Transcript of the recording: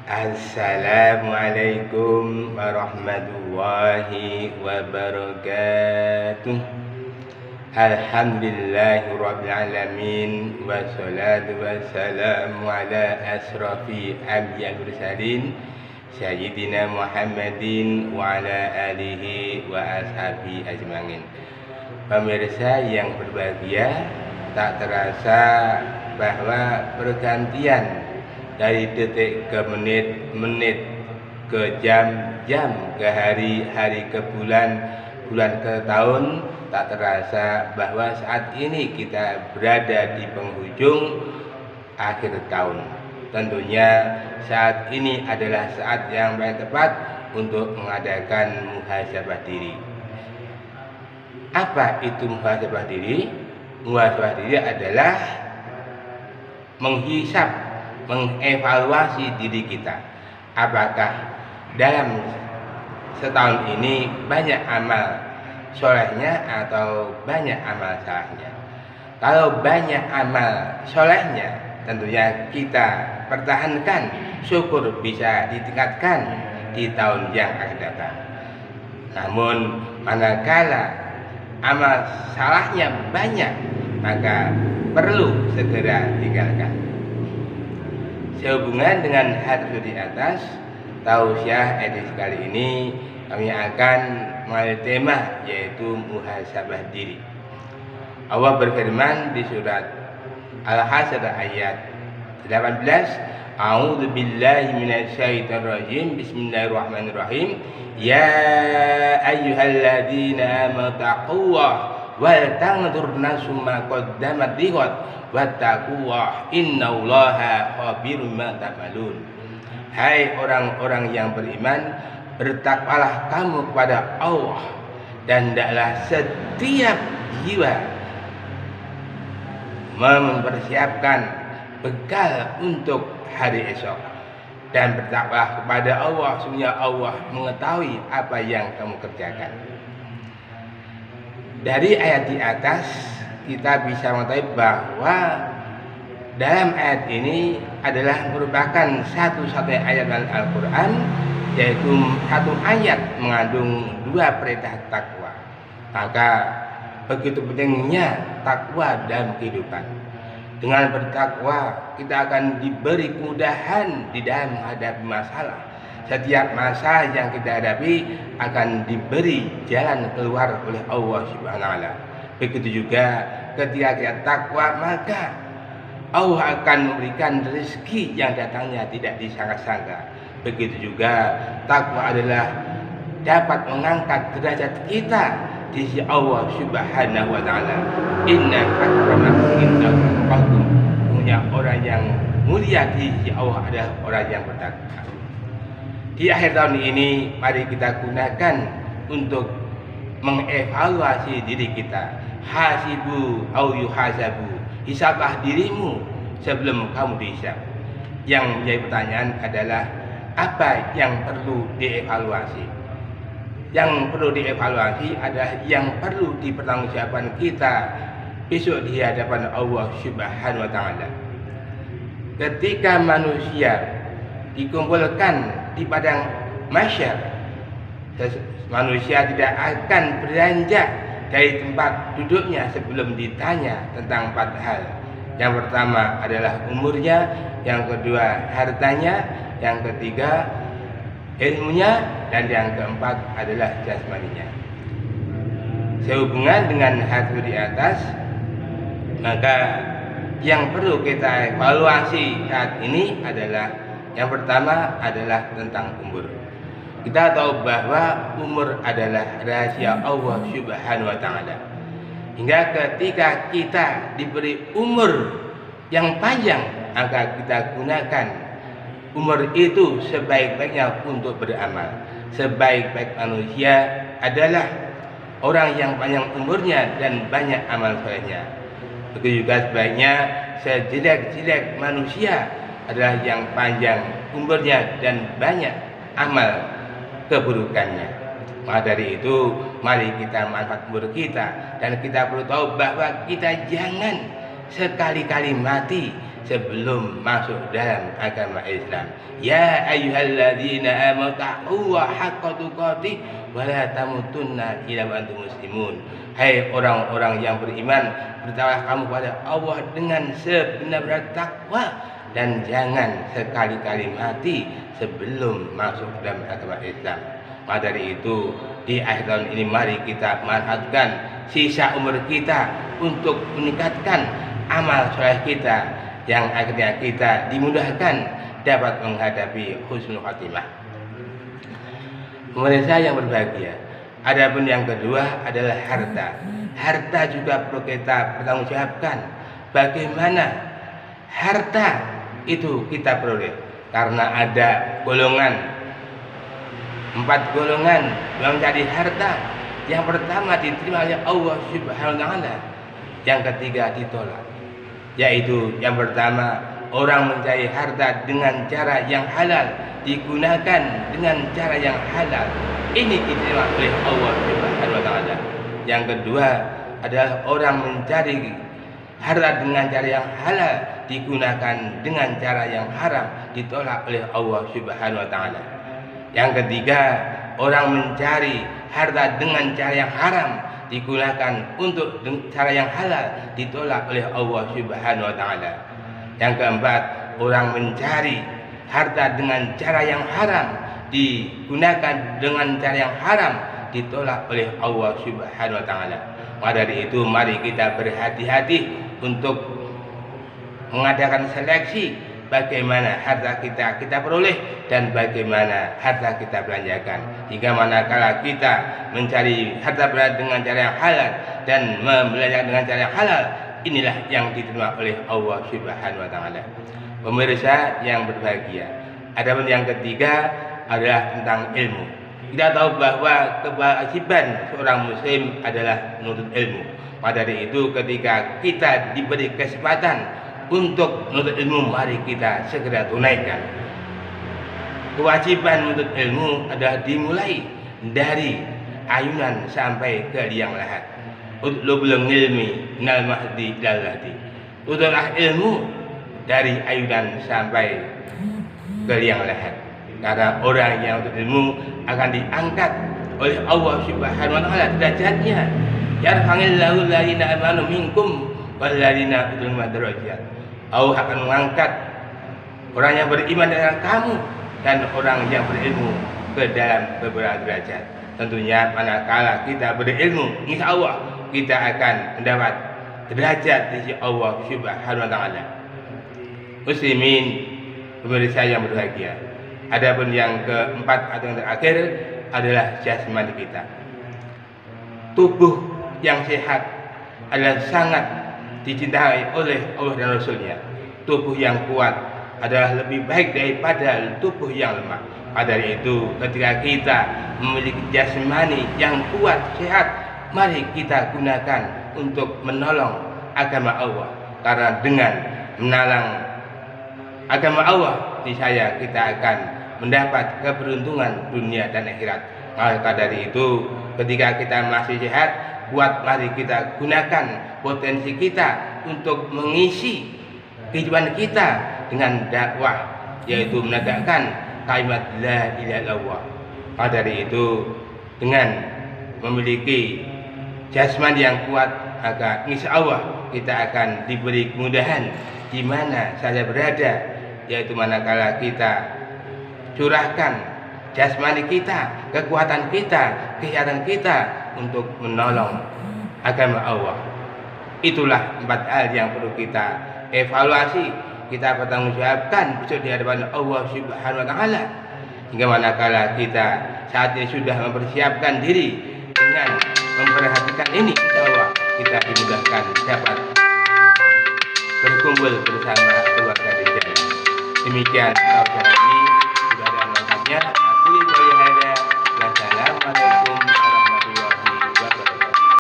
Assalamualaikum warahmatullahi wabarakatuh. Alhamdulillahirabbil alamin wassalatu wassalamu ala asrafi anbiya'il mursalin sayyidina Muhammadin wa ala alihi wa ashabi ajmain. Pemirsa yang berbahagia, tak terasa bahwa pergantian dari detik ke menit, menit ke jam, jam ke hari, hari ke bulan, bulan ke tahun, tak terasa bahwa saat ini kita berada di penghujung akhir tahun. Tentunya saat ini adalah saat yang paling tepat untuk mengadakan muhasabah diri. Apa itu muhasabah diri? Muhasabah diri adalah menghisap, mengevaluasi diri kita. Apakah dalam setahun ini banyak amal solehnya atau banyak amal salahnya? Kalau banyak amal solehnya, tentunya kita pertahankan, syukur bisa ditingkatkan di tahun yang akan datang. Namun manakala amal salahnya banyak, maka perlu segera tinggalkan. Sehubungan dengan hal di atas, tausiah edisi kali ini kami akan mengambil tema yaitu muhasabah diri. Allah berfirman di surat Al-Hasyr ayat 18, A'udzu billahi minasyaitonir rajim. Bismillahirrahmanirrahim. Ya ayyuhalladzina amanu taqullaha wal tanzur nafsum ma qaddamat lighad wattaqullah innallaha khabirum bima ta'malun. Hai orang-orang yang beriman, bertakwalah kamu kepada Allah, dan hendaklah setiap jiwa mempersiapkan bekal untuk hari esok, dan bertakwalah kepada Allah, sesungguhnya Allah mengetahui apa yang kamu kerjakan. Dari ayat di atas kita bisa mengetahui bahwa dalam ayat ini adalah merupakan satu-satunya ayat dalam Al-Quran, yaitu satu ayat mengandung dua perintah takwa. Maka begitu pentingnya takwa dalam kehidupan. Dengan bertakwa kita akan diberi kemudahan di dalam menghadapi masalah. Setiap masalah yang kita hadapi akan diberi jalan keluar oleh Allah Subhanahu wa Ta'ala. Begitu juga ketika kita takwa, maka Allah akan memberikan rezeki yang datangnya tidak disangka-sangka. Begitu juga takwa adalah dapat mengangkat derajat kita di sisi Allah Subhanahu wa Ta'ala. Inna akramakum indallahi, punya orang yang mulia di sisi Allah adalah orang yang bertakwa. Di akhir tahun ini mari kita gunakan untuk mengevaluasi diri kita. Hasibu au yuhasabu, hisablah dirimu sebelum kamu dihisab. Yang menjadi pertanyaan adalah apa yang perlu dievaluasi? Yang perlu dievaluasi adalah yang perlu dipertanggungjawabkan kita besok di hadapan Allah Subhanahu wa Ta'ala. Ketika manusia dikumpulkan di padang mahsyar, manusia tidak akan beranjak dari tempat duduknya sebelum ditanya tentang 4 hal. Yang pertama adalah umurnya, yang kedua hartanya, yang ketiga ilmunya, dan yang keempat adalah jasmaninya. Sehubungan dengan hal di atas, maka yang perlu kita evaluasi saat ini adalah yang pertama adalah tentang umur. Kita tahu bahwa umur adalah rahasia Allah Subhanahu wa Ta'ala. Hingga ketika kita diberi umur yang panjang, maka kita gunakan umur itu sebaik-baiknya untuk beramal. Sebaik-baik manusia adalah orang yang panjang umurnya dan banyak amal solehnya. Begitu juga sebaiknya sejelek-jelek manusia adalah yang panjang umurnya dan banyak amal keburukannya. Maka dari itu mari kita manfaat umur kita, dan kita perlu tahu bahwa kita jangan sekali-kali mati sebelum masuk dalam agama Islam. Ya ayyuhalladzina amanu taqullaha haqqa tuqatih wa la tamutunna illa wa antum muslimun. Hai orang-orang yang beriman, bertakwalah kamu pada Allah dengan sebenar-benar takwa dan jangan sekali-kali mati sebelum masuk dalam agama Islam. Maka dari itu di akhir tahun ini mari kita manfaatkan sisa umur kita untuk meningkatkan amal soleh kita yang akhirnya kita dimudahkan dapat menghadapi husnul khatimah. Pemirsa yang berbahagia, adapun yang kedua adalah harta. Harta juga perlu kita pertanggungjawabkan. Bagaimana harta itu kita peroleh? Karena ada golongan, 4 golongan yang mencari harta. Yang pertama diterima oleh Allah Subhanahu wa taala, yang ketiga ditolak. Yaitu yang pertama, orang mencari harta dengan cara yang halal, digunakan dengan cara yang halal. Ini diterima oleh Allah Subhanahu wa taala. Yang kedua adalah orang mencari harta dengan cara yang halal, digunakan dengan cara yang haram, ditolak oleh Allah Subhanahu wa taala. Yang ketiga, orang mencari harta dengan cara yang haram, digunakan untuk cara yang halal, ditolak oleh Allah Subhanahu wa taala. Yang keempat, orang mencari harta dengan cara yang haram, digunakan dengan cara yang haram, ditolak oleh Allah Subhanahu wa taala. Maka dari itu mari kita berhati-hati untuk mengadakan seleksi bagaimana harta kita peroleh dan bagaimana harta kita belanjakan. Hingga manakala kita mencari harta dengan cara yang halal dan membelanjakan dengan cara yang halal, inilah yang diterima oleh Allah Subhanahu wa taala. Pemirsa yang berbahagia, adapun yang ketiga adalah tentang ilmu. Kita tahu bahwa kewajiban seorang muslim adalah menuntut ilmu. Maka dari itu ketika kita diberi kesempatan untuk menuntut ilmu, mari kita segera tunaikan. Kewajiban menuntut ilmu adalah dimulai dari ayunan sampai ke liang lahat. Utlubul ilmi minal mahdi ilal lahdi. Tuntutlah ilmu dari ayunan sampai ke liang lahat. Karena orang yang menuntut ilmu akan diangkat oleh Allah Subhanahu wa taala derajatnya. Yarfa'illahu alladziina amanu minkum walladziina utul darajat. Allah akan mengangkat orang yang beriman dengan kamu dan orang yang berilmu ke dalam beberapa derajat. Tentunya manakala kita berilmu, insya Allah kita akan mendapat derajat di sisi Allah Subhanahu wa taala. Muslimin, pemirsa yang berbahagia. Adapun yang keempat atau yang terakhir adalah jasmani kita. Tubuh yang sehat adalah sangat dicintai oleh Allah dan Rasulnya. Tubuh yang kuat adalah lebih baik daripada tubuh yang lemah. Dari itu ketika kita memiliki jasmani yang kuat, sehat, mari kita gunakan untuk menolong agama Allah. Karena dengan menolong agama Allah, niscaya kita akan mendapat keberuntungan dunia dan akhirat. Maka dari itu ketika kita masih sehat, mari kita gunakan potensi kita untuk mengisi kehidupan kita dengan dakwah, yaitu menegakkan kalimat la ilaha illallah. Maka dari itu dengan memiliki jasmani yang kuat, maka insya Allah kita akan diberi kemudahan di mana saja berada, yaitu manakala kita curahkan jasmani kita, kekuatan kita, kesehatan kita untuk menolong agama Allah. Itulah 4 hal yang perlu kita evaluasi, kita bertanggungjawabkan besok di hadapan Allah Subhanahu wa taala. Hingga manakala kita saat ini sudah mempersiapkan diri dengan memperhatikan ini, insya Allah kita dimudahkan dapat berkumpul bersama keluarga di jannah. Demikian.